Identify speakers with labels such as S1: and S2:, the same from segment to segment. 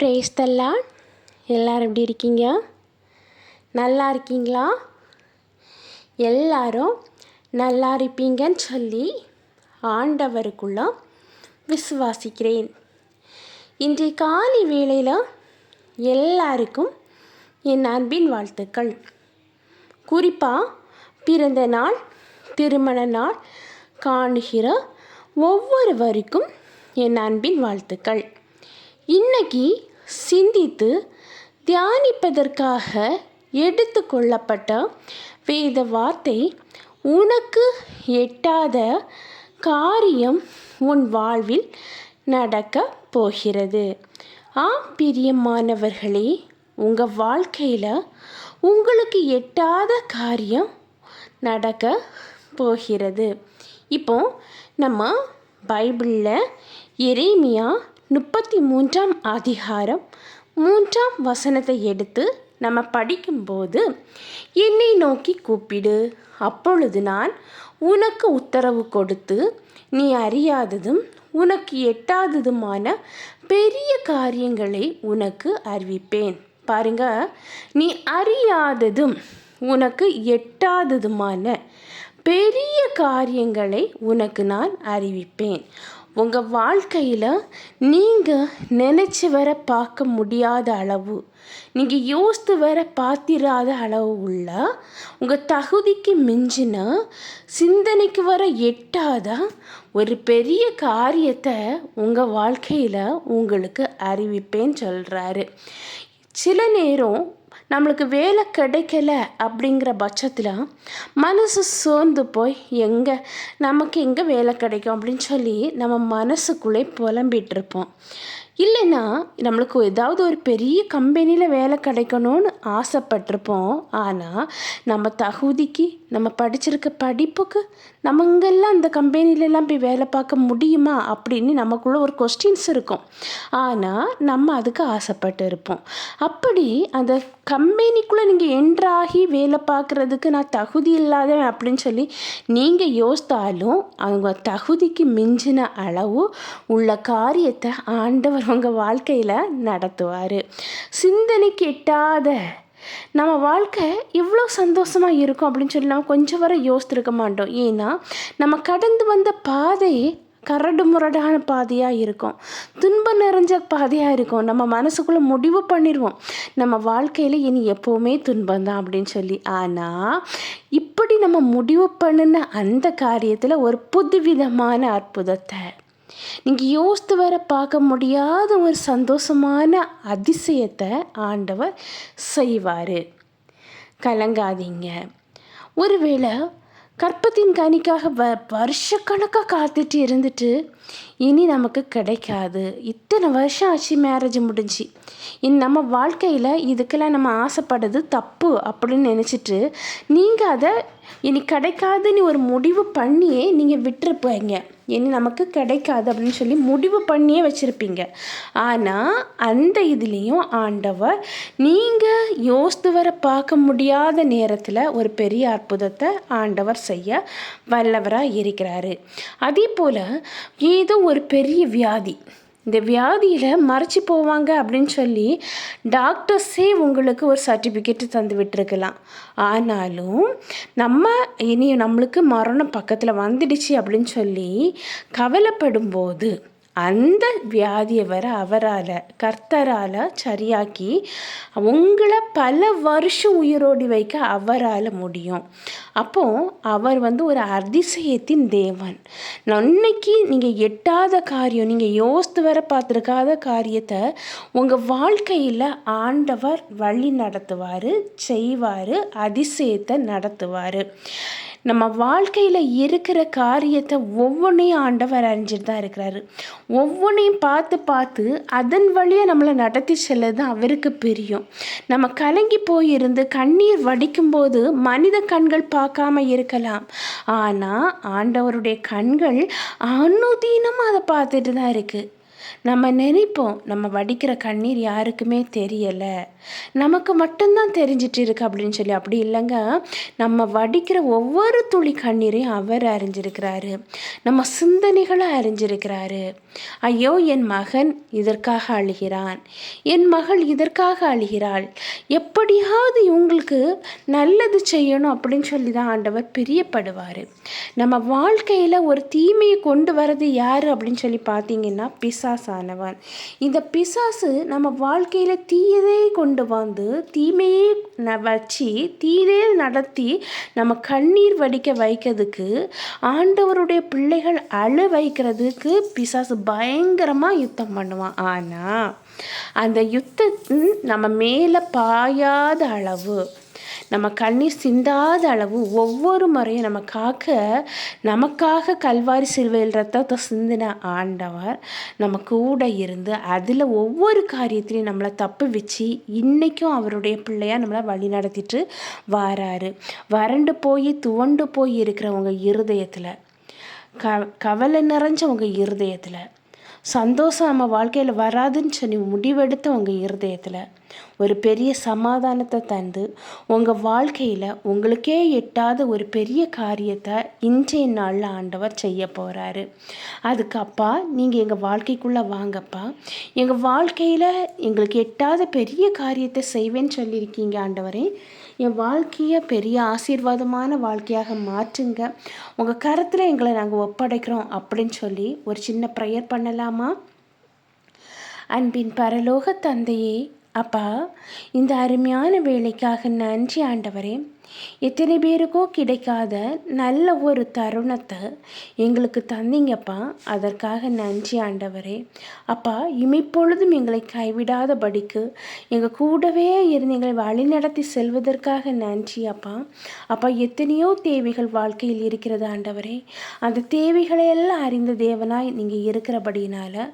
S1: Praise the Lord. எல்லாரும் எப்படி இருக்கீங்க? நல்லா இருக்கீங்களா? எல்லாரும் நல்லா இருப்பீங்கன்னு சொல்லி ஆண்டவருக்குள்ள விசுவாசிக்கிறேன். இன்றைய காலை வேளையில் எல்லாருக்கும் என் அன்பின் வாழ்த்துக்கள். குறிப்பாக பிறந்த நாள், திருமண நாள் காணுகிற ஒவ்வொருவருக்கும் என் அன்பின் வாழ்த்துக்கள். இன்னைக்கு சிந்தித்து தியானிப்பதற்காக எடுத்து கொள்ளப்பட்ட வேத வார்த்தை, உனக்கு எட்டாத காரியம் உன் வாழ்வில் நடக்க போகிறது. பிரியமானவர்களே, உங்கள் வாழ்க்கையில் உங்களுக்கு எட்டாத காரியம் நடக்க போகிறது. இப்போ நம்ம பைபிளில் எரேமியா 33 அதிகாரம் 3 எடுத்து நம்ம படிக்கும்போது, என்னை நோக்கி கூப்பிடு, அப்பொழுது நான் உனக்கு உத்தரவு கொடுத்து நீ அறியாததும் உனக்கு எட்டாததுமான பெரிய காரியங்களை உனக்கு அறிவிப்பேன். பாருங்க, நீ அறியாததும் உனக்கு எட்டாததுமான பெரிய காரியங்களை உனக்கு நான் அறிவிப்பேன். உங்கள் வாழ்க்கையில் நீங்கள் நினச்சி வர பார்க்க முடியாத அளவு, நீங்கள் யோசித்து வர பார்த்திராத அளவு உள்ள, உங்கள் தகுதிக்கு மிஞ்சின, சிந்தனைக்கு வர எட்டாத ஒரு பெரிய காரியத்தை உங்கள் வாழ்க்கையில் உங்களுக்கு அறிவிப்பேன்னு சொல்கிறாரு. சில நேரம் நம்மளுக்கு வேலை கிடைக்கல அப்படிங்கிற பட்சத்தில் மனசு சோர்ந்து போய் நமக்கு எங்கே வேலை கிடைக்கும் அப்படின்னு சொல்லி நம்ம மனசுக்குள்ளே புலம்பிகிட்ருப்போம். இல்லைன்னா நம்மளுக்கு ஏதாவது ஒரு பெரிய கம்பெனியில் வேலை கிடைக்கணும்னு ஆசைப்பட்டிருப்போம். ஆனால் நம்ம தகுதிக்கு, நம்ம படிச்சிருக்க படிப்புக்கு நம்ம இங்கெல்லாம் அந்த கம்பெனிலெலாம் போய் வேலை பார்க்க முடியுமா அப்படின்னு நமக்குள்ளே ஒரு கொஸ்டின்ஸ் இருக்கும். ஆனால் நம்ம அதுக்கு ஆசைப்பட்டு இருப்போம். அப்படி அந்த கம்பெனிக்குள்ளே நீங்கள் என்ட்ராகி வேலை பார்க்குறதுக்கு நான் தகுதி இல்லாதவன் அப்படின்னு சொல்லி நீங்கள் யோசித்தாலும், அவங்க தகுதிக்கு மிஞ்சின அளவு உள்ள காரியத்தை ஆண்டவர் உங்கள் வாழ்க்கையில் நடத்துவார். சிந்தனைக்கு எட்டாத நம்ம வாழ்க்கை எவ்வளோ சந்தோஷமாக இருக்கும் அப்படின்னு சொல்லி நம்ம கொஞ்சம் வரை யோசித்துருக்க மாட்டோம். ஏன்னா நம்ம கடந்து வந்த பாதையே கரடு முரடான பாதையாக இருக்கும், துன்பம் நிறைஞ்ச பாதையாக இருக்கும். நம்ம மனசுக்குள்ளே முடிவு பண்ணிடுவோம், நம்ம வாழ்க்கையில் இனி எப்போவுமே துன்பம்தான் அப்படின்னு சொல்லி. ஆனால் இப்படி நம்ம முடிவு பண்ணின அந்த காரியத்தில் ஒரு புதுவிதமான அற்புதத்தை, நீங்கள் யோசித்து வர பார்க்க முடியாத ஒரு சந்தோஷமான அதிசயத்தை ஆண்டவர் செய்வார். கலங்காதீங்க. ஒருவேளை கற்பத்தின் கனிக்காக வருஷக்கணக்காக காத்துட்டு இருந்துட்டு இனி நமக்கு கிடைக்காது, இத்தனை வருஷம் ஆச்சு மேரேஜ் முடிஞ்சு, நம்ம வாழ்க்கையில் இதுக்கெல்லாம் நம்ம ஆசைப்படுறது தப்பு அப்படின்னு நினச்சிட்டு நீங்கள் அதை இனி கிடைக்காதுன்னு ஒரு முடிவு பண்ணியே நீங்கள் விட்டுருப்பீங்க. இனி நமக்கு கிடைக்காது அப்படின்னு சொல்லி முடிவு பண்ணியே வச்சுருப்பீங்க. ஆனால் அந்த இதுலேயும் ஆண்டவர் நீங்கள் யோசித்து வர பார்க்க முடியாத நேரத்தில் ஒரு பெரிய அற்புதத்தை ஆண்டவர் செய்ய வல்லவராக இருக்கிறாரு. அதே போல் ஏதோ ஒரு பெரிய வியாதி, இந்த வியாதியில் மறைச்சி போவாங்க அப்படின்னு சொல்லி டாக்டர்ஸே உங்களுக்கு ஒரு சர்டிஃபிகேட்டு தந்து விட்டுருக்கலாம். ஆனாலும் இனி நம்மளுக்கு மரணம் பக்கத்தில் வந்துடுச்சு அப்படின்னு சொல்லி கவலைப்படும்போது அந்த வியாதியை அவரால், கர்த்தரால் சரியாக்கி உங்களை பல வருஷம் உயிரோடி வைக்க அவரால் முடியும். அப்போது அவர் ஒரு அதிசயத்தின் தேவன். இன்னைக்கு நீங்கள் எட்டாத காரியம், நீங்கள் யோசித்து வர பார்த்துருக்காத காரியத்தை உங்கள் வாழ்க்கையில் ஆண்டவர் வழி நடத்துவார், செய்வார், அதிசயத்தை நடத்துவார். நம்ம வாழ்க்கையில் இருக்கிற காரியத்தை ஒவ்வொன்றையும் ஆண்டவர் அறிஞ்சிட்டு தான் இருக்கிறாரு. ஒவ்வொன்றையும் பார்த்து பார்த்து அதன் வழியாக நம்மளை நடத்தி செல்லது அவருக்கு பிரியம். நம்ம கலங்கி போயிருந்து கண்ணீர் வடிக்கும்போது மனித கண்கள் பார்க்காம இருக்கலாம், ஆனால் ஆண்டவருடைய கண்கள் அனுதினமாக அதை பார்த்துட்டு தான் இருக்குது. நம்ம நினைப்போம் நம்ம வடிக்கிற கண்ணீர் யாருக்குமே தெரியலை, நமக்கு மட்டும்தான் தெரிஞ்சிட்டு இருக்கு அப்படின்னு சொல்லி. அப்படி இல்லைங்க, நம்ம வடிக்கிற ஒவ்வொரு துளி கண்ணீரையும் அவர் அறிஞ்சிருக்கிறாரு, நம்ம சிந்தனைகளை அறிஞ்சிருக்கிறாரு. ஐயோ, என் மகன் இதற்காக அழுகிறான், என் மகள் இதற்காக அழுகிறாள், எப்படியாவது இவங்களுக்கு நல்லது செய்யணும் அப்படின்னு சொல்லி தான் ஆண்டவர் பிரியப்படுவார். நம்ம வாழ்க்கையில் ஒரு தீமையை கொண்டு வர்றது யார் அப்படின்னு சொல்லி பார்த்தீங்கன்னா பிசாசானவன். இந்த பிசாசு நம்ம வாழ்க்கையில் தீயதே கொண்டு வந்து தீமையே வச்சு தீயதே நடத்தி நம்ம கண்ணீர் வடிக்க வைக்கிறதுக்கு, ஆண்டவருடைய பிள்ளைகள் அழ வைக்கிறதுக்கு பிசாசு பயங்கரமாக யுத்தம் பண்ணுவான். ஆனால் அந்த யுத்தம் நம்ம மேலே பாயாத அளவு, நம்ம கண்ணீர் சிந்தாத அளவு ஒவ்வொரு முறையும் நமக்காக கல்வாரி சிலுவையில் ரத்தத்தை சிந்தின ஆண்டவர் நம்ம கூட இருந்து அதில் ஒவ்வொரு காரியத்திலையும் நம்மளை தப்பு வச்சு இன்றைக்கும் அவருடைய பிள்ளையாக நம்மளை வழி நடத்திட்டு வாராரு. வறண்டு போய் துவண்டு போய் இருக்கிறவங்க இருதயத்தில், கவலை நிறைஞ்சவங்க இருதயத்தில், சந்தோஷம் நம்ம வாழ்க்கையில் வராதுன்னு சொல்லி முடிவெடுத்த உங்கள் இருதயத்தில் ஒரு பெரிய சமாதானத்தை தந்து உங்கள் வாழ்க்கையில் உங்களுக்கே எட்டாத ஒரு பெரிய காரியத்தை இன்றைய நாளில் ஆண்டவர் செய்ய போகிறாரு. அதுக்கு அப்பா, நீங்கள் எங்கள் வாழ்க்கைக்குள்ளே வாங்கப்பா, எங்கள் வாழ்க்கையில் எங்களுக்கு எட்டாத பெரிய காரியத்தை செய்வேன்னு சொல்லியிருக்கீங்க ஆண்டவரே. என் வாழ்க்கையை பெரிய ஆசீர்வாதமான வாழ்க்கையாக மாற்றுங்க, உங்கள் கரத்தில் எங்களை நாங்கள் ஒப்படைக்கிறோம் அப்படின்னு சொல்லி ஒரு சின்ன ப்ரேயர் பண்ணலாமா? அன்பின் பரலோக தந்தையே, அப்பா, இந்த அருமையான வேலைக்காக நன்றி ஆண்டவரே. எத்தனை பேருக்கோ கிடைக்காத நல்ல ஒரு தருணத்தை எங்களுக்கு தந்தீங்கப்பா, அதற்காக நன்றி ஆண்டவரே. அப்பா, இமைப்பொழுதும் எங்களை கைவிடாதபடிக்கு எங்கள் கூடவே இருந்து எங்களை வழிநடத்தி செல்வதற்காக நன்றி அப்பா. அப்பா, எத்தனையோ தேவைகள் வாழ்க்கையில் இருக்கிறது ஆண்டவரே. அந்த தேவைகளை எல்லாம் அறிந்த தேவனாய் நீங்கள் இருக்கிறபடினால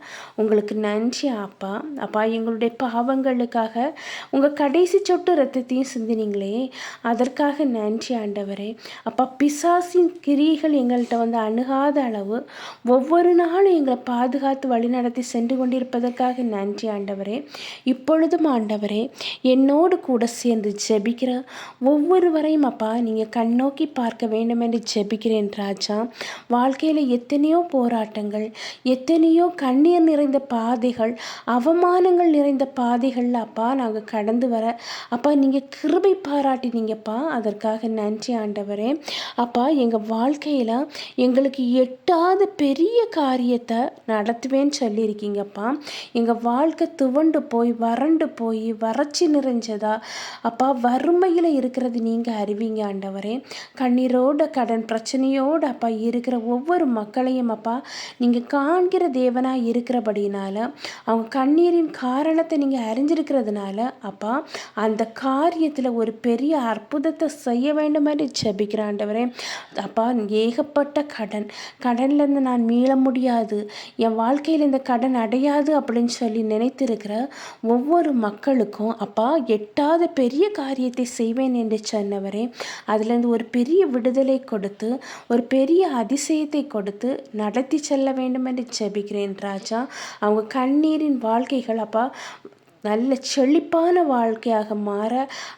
S1: உங்களுக்கு நன்றி அப்பா. அப்பா, எங்களுடைய பாவங்களுக்காக உங்கள் கடைசி சொட்டு ரத்தத்தையும் சிந்தினீங்களே, அதற்காக நன்றி ஆண்டவரே. அப்பா, பிசாசின் கிரியைகள் எங்கள்கிட்ட வந்து அணுகாத அளவு ஒவ்வொரு நாளும் எங்களை பாதுகாத்து வழிநடத்தி சென்று கொண்டிருப்பதற்காக நன்றி ஆண்டவரே. இப்பொழுதும் ஆண்டவரே, என்னோடு கூட சேர்ந்து ஜெபிக்கிற ஒவ்வொருவரையும் அப்பா நீங்கள் கண்ணோக்கி பார்க்க வேண்டும் என்று ஜெபிக்கிறேன் ராஜா. வாழ்க்கையில் எத்தனையோ போராட்டங்கள், எத்தனையோ கண்ணீர் நிறைந்த பாதைகள், அவமானங்கள் நிறைந்த பாதைகள் அப்பா நாங்கள் கடந்து வர அப்பா நீங்கள் கிருபை பாராட்டினீங்கப்பா, அதற்காக நன்றி ஆண்டவரே. அப்பா, எங்கள் வாழ்க்கையில் எங்களுக்கு எட்டாத பெரிய காரியத்தை நடத்துவேன்னு சொல்லியிருக்கீங்கப்பா. எங்கள் வாழ்க்கை துவண்டு போய் வறண்டு போய் வறட்சி நிறைஞ்சதா அப்பா, வறுமையில் இருக்கிறது நீங்கள் அறிவிங்க ஆண்டவரே. கண்ணீரோட கடன் பிரச்சனையோடு அப்பா இருக்கிற ஒவ்வொரு மக்களையும் அப்பா நீங்கள் காண்கிற தேவனாக இருக்கிறபடினால, அவங்க கண்ணீரின் காரணத்தை நீங்கள் அறிஞ்சிருக்கிறதுனால அப்பா அந்த காரியத்தில் ஒரு பெரிய அற்புதத்தை செய்ய வேண்டும் என்று ஜெபிக்கிற ஆண்டவரே. அப்பா, ஏகப்பட்ட கடன்லேருந்து நான் மீள முடியாது, என் வாழ்க்கையில் இந்த கடன் அடையாது அப்படின்னு சொல்லி நினைத்திருக்கிற ஒவ்வொரு மக்களுக்கும் அப்பா எட்டாத பெரிய காரியத்தை செய்வேன் என்று சொன்னவரே. அதுலேருந்து ஒரு பெரிய விடுதலை கொடுத்து ஒரு பெரிய அதிசயத்தை கொடுத்து நடத்தி செல்ல வேண்டும் என்று ஜெபிக்கிறேன் ராஜா. அவங்க கண்ணீரின் வாழ்க்கைகள் அப்பா நல்ல செழிப்பான வாழ்க்கையாக மாற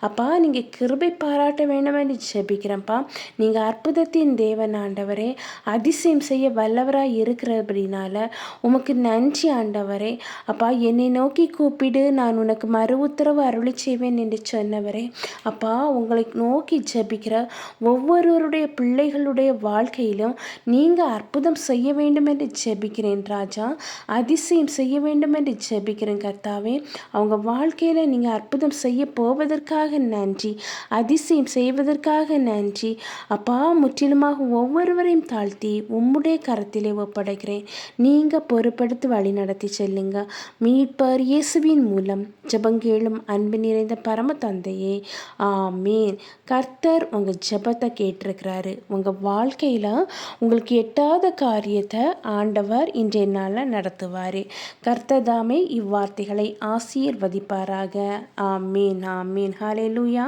S1: அப்பா நீங்கள் கிருபை பாராட்ட வேண்டும் என்று ஜெபிக்கிறேன்ப்பா. நீங்கள் அற்புதத்தின் தேவன் ஆண்டவரே, அதிசயம் செய்ய வல்லவராக இருக்கிறபடினால உமக்கு நன்றி ஆண்டவரே. அப்பா, என்னை நோக்கி கூப்பிடு, நான் உனக்கு மறு உத்தரவு அருளி செய்வேன் என்று சொன்னவரே. அப்பா, உங்களை நோக்கி ஜெபிக்கிற ஒவ்வொருவருடைய பிள்ளைகளுடைய வாழ்க்கையிலும் நீங்கள் அற்புதம் செய்ய வேண்டும் என்று ஜெபிக்கிறேன் ராஜா. அதிசயம் செய்ய வேண்டும் என்று ஜெபிக்கிறேன் கர்த்தாவே. அவங்க வாழ்க்கையில் நீங்கள் அற்புதம் செய்ய போவதற்காக நன்றி, அதிசயம் செய்வதற்காக நன்றி அப்பா. முற்றிலுமாக ஒவ்வொருவரையும் தாழ்த்தி உம்முடைய கரத்திலே ஒப்படைக்கிறேன். நீங்கள் பொறுப்படுத்தி வழி நடத்தி செல்லுங்க. மீட்பர் இயேசுவின் மூலம் ஜெபங்கேளும் அன்பு நிறைந்த பரம தந்தையே, ஆமீன். கர்த்தர் உங்கள் ஜெபத்தை கேட்டிருக்கிறாரு. உங்கள் வாழ்க்கையில் உங்களுக்கு எட்டாத காரியத்தை ஆண்டவர் இன்றைய நாளில் நடத்துவார். கர்த்தர் தாமே இவ்வார்த்தைகளை ஆசீர்வதிப்பாராக. ஆமீன், ஆமீன். ஹல்லேலூயா.